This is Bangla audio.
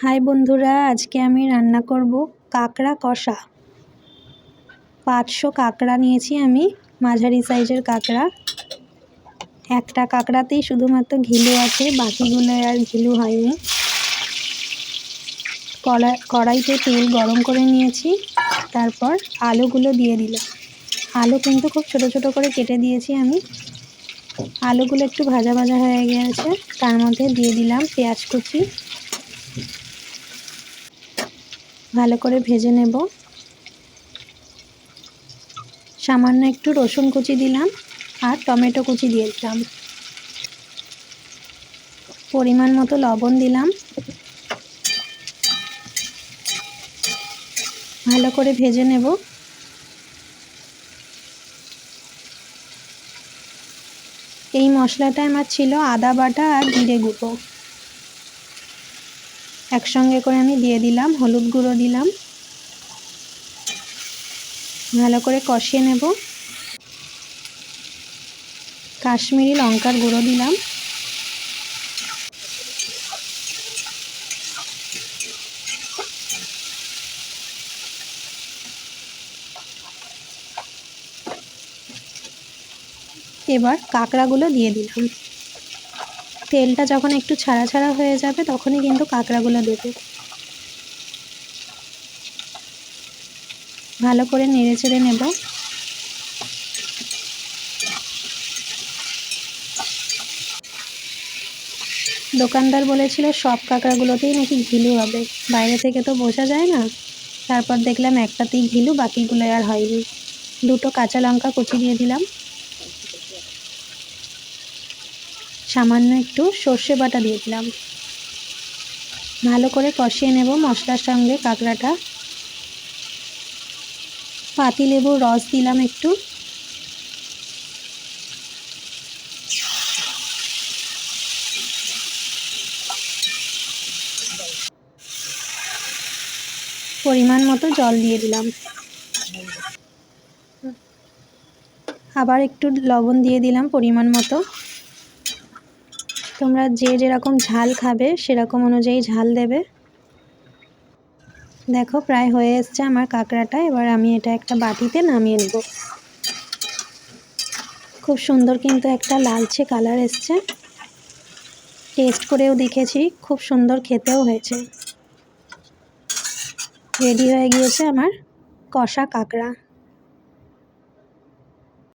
হাই বন্ধুরা, আজকে আমি রান্না করব কাঁকড়া কষা। 500 কাঁকড়া নিয়েছি আমি, মাঝারি সাইজের কাঁকড়া। একটা কাঁকড়াতেই শুধুমাত্র ঘিলু আছে, বাকিগুলো আর ঘিলু হয়নি। কড়াইতে তেল গরম করে নিয়েছি, তারপর আলুগুলো দিয়ে দিলাম। আলু কিন্তু খুব ছোট ছোট করে কেটে দিয়েছি আমি। আলুগুলো একটু ভাজা ভাজা হয়ে গেছে, তার মধ্যে দিয়ে দিলাম পেঁয়াজ কুচি। ভালো করে ভেজে নেব। সামান্য একটু রসুন কুচি দিলাম আর টমেটো কুচি দিয়ে দিলাম। পরিমাণ মতো লবণ দিলাম। ভালো করে ভেজে নেব। এই মশলাটা আমার ছিল আদা বাটা আর জিরে গুঁড়ো, একসঙ্গে করে আমি দিয়ে দিলাম। হলুদ গুঁড়ো দিলাম। ভালো করে কষিয়ে নেব। কাশ্মীরি লঙ্কার গুঁড়ো দিলাম। এবার কাঁকড়াগুলো দিয়ে দিলাম। তেলটা যখন একটু ছাড়া ছাড়া হয়ে যাবে তখনই কিন্তু কাঁকড়াগুলো দেবে। ভালো করে নেড়ে চেড়ে নেব। দোকানদার বলেছিল সব কাঁকড়াগুলোতেই নাকি ঘিলু হবে, বাইরে থেকে তো বোঝা যায় না। তারপর দেখলাম একটাতেই ঘিলু, বাকিগুলো আর হয়নি। 2টো কাঁচা লঙ্কা কুচি দিয়ে দিলাম। সামান্য একটু সর্ষে বাটা দিয়ে দিলাম। ভালো করে কষিয়ে নেব মশলার সঙ্গে কাঁকড়াটা। পাতিলেবুর রস দিলাম একটু। পরিমাণ মতো জল দিয়ে দিলাম। আবার একটু লবণ দিয়ে দিলাম পরিমাণ মতো। তোমরা যে যেরকম ঝাল খাবে সেরকম অনুযায়ী ঝাল দেবে। দেখো প্রায় হয়ে এসছে আমার কাঁকড়াটা। এবার আমি এটা একটা বাটিতে নামিয়ে নেব। খুব সুন্দর কিন্তু একটা লালচে কালার এসছে। টেস্ট করেও দেখেছি, খুব সুন্দর খেতেও হয়েছে। রেডি হয়ে গিয়েছে আমার কষা কাঁকড়া।